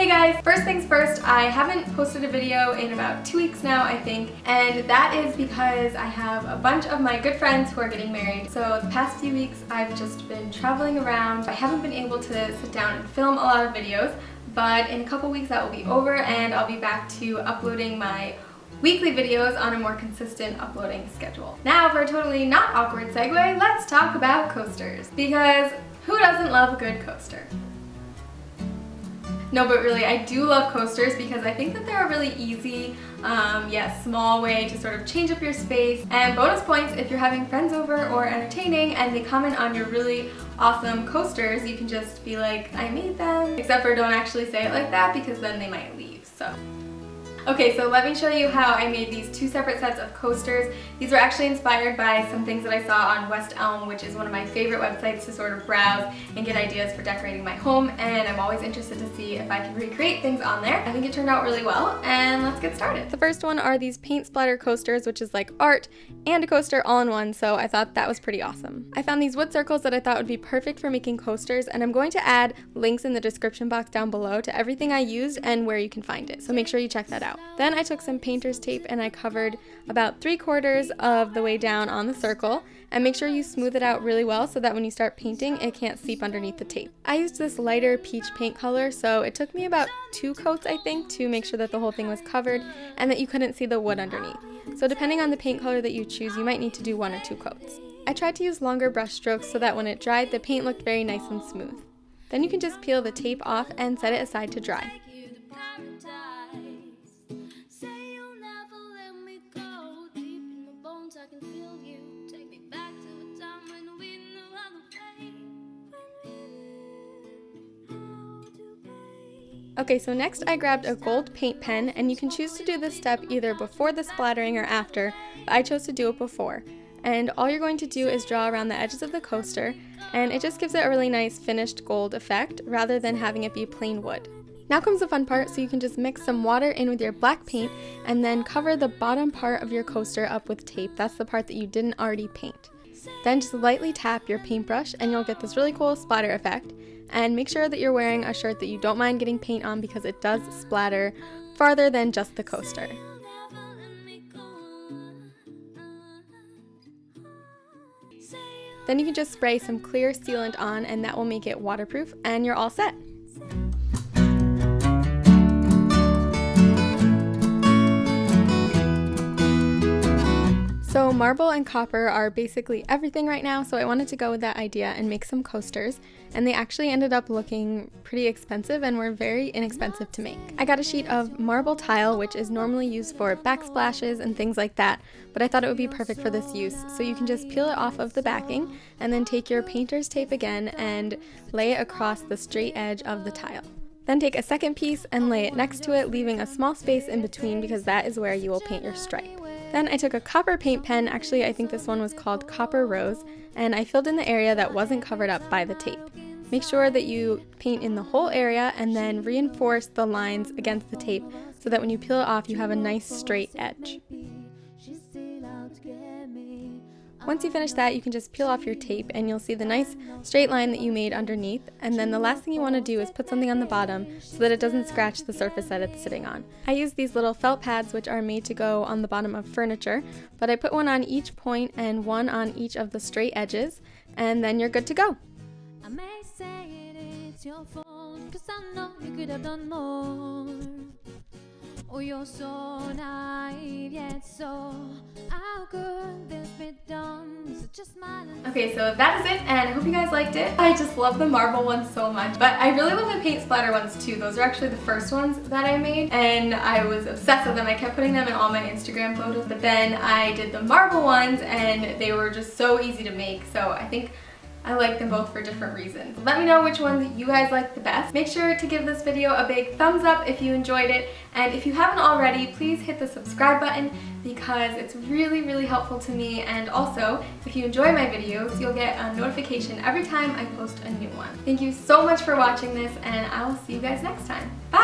Hey guys, first things first, I haven't posted a video in about 2 weeks now, I think, and that is because I have a bunch of my good friends who are getting married. So the past few weeks I've just been traveling around. I haven't been able to sit down and film a lot of videos, but in a couple weeks that will be over and I'll be back to uploading my weekly videos on a more consistent uploading schedule. Now for a totally not awkward segue, let's talk about coasters. Because who doesn't love a good coaster? No, but really, I do love coasters because I think that they're a really easy, small way to sort of change up your space. And bonus points if you're having friends over or entertaining and they comment on your really awesome coasters, you can just be like, I made them. Except for don't actually say it like that because then they might leave, so. Okay, so let me show you how I made these two separate sets of coasters. These were actually inspired by some things that I saw on West Elm, which is one of my favorite websites to sort of browse and get ideas for decorating my home, and I'm always interested to see if I can recreate things on there. I think it turned out really well, and let's get started. The first one are these paint splatter coasters, which is like art and a coaster all in one, so I thought that was pretty awesome. I found these wood circles that I thought would be perfect for making coasters, and I'm going to add links in the description box down below to everything I used and where you can find it, so make sure you check that out. Then I took some painter's tape and I covered about 3/4 of the way down on the circle, and make sure you smooth it out really well so that when you start painting it can't seep underneath the tape. I used this lighter peach paint color, so it took me about 2 coats I think to make sure that the whole thing was covered and that you couldn't see the wood underneath. So depending on the paint color that you choose, you might need to do 1 or 2 coats. I tried to use longer brush strokes so that when it dried the paint looked very nice and smooth. Then you can just peel the tape off and set it aside to dry. Okay, so next I grabbed a gold paint pen, and you can choose to do this step either before the splattering or after, but I chose to do it before. And all you're going to do is draw around the edges of the coaster, and it just gives it a really nice finished gold effect rather than having it be plain wood. Now comes the fun part, so you can just mix some water in with your black paint and then cover the bottom part of your coaster up with tape. That's the part that you didn't already paint. Then just lightly tap your paintbrush and you'll get this really cool splatter effect. And make sure that you're wearing a shirt that you don't mind getting paint on because it does splatter farther than just the coaster. Then you can just spray some clear sealant on and that will make it waterproof and you're all set. So marble and copper are basically everything right now, so I wanted to go with that idea and make some coasters, and they actually ended up looking pretty expensive and were very inexpensive to make. I got a sheet of marble tile, which is normally used for backsplashes and things like that, but I thought it would be perfect for this use. So you can just peel it off of the backing and then take your painter's tape again and lay it across the straight edge of the tile. Then take a second piece and lay it next to it, leaving a small space in between because that is where you will paint your stripe. Then I took a copper paint pen, actually I think this one was called Copper Rose, and I filled in the area that wasn't covered up by the tape. Make sure that you paint in the whole area and then reinforce the lines against the tape so that when you peel it off you have a nice straight edge. Once you finish that, you can just peel off your tape and you'll see the nice straight line that you made underneath, and then the last thing you want to do is put something on the bottom so that it doesn't scratch the surface that it's sitting on. I used these little felt pads which are made to go on the bottom of furniture, but I put one on each point and one on each of the straight edges, and then you're good to go. I may say it's your fault, 'cause I know you could have done more. Oh, you're so naive, yet so how could this be done? So just smile. Okay, so that is it, and I hope you guys liked it. I just love the marble ones so much, but I really love the paint splatter ones too. Those are actually the first ones that I made, and I was obsessed with them. I kept putting them in all my Instagram photos, but then I did the marble ones, and they were just so easy to make, so I think I like them both for different reasons. Let me know which ones you guys like the best. Make sure to give this video a big thumbs up if you enjoyed it, and if you haven't already, please hit the subscribe button because it's really, really helpful to me, and also, if you enjoy my videos, you'll get a notification every time I post a new one. Thank you so much for watching this, and I will see you guys next time. Bye!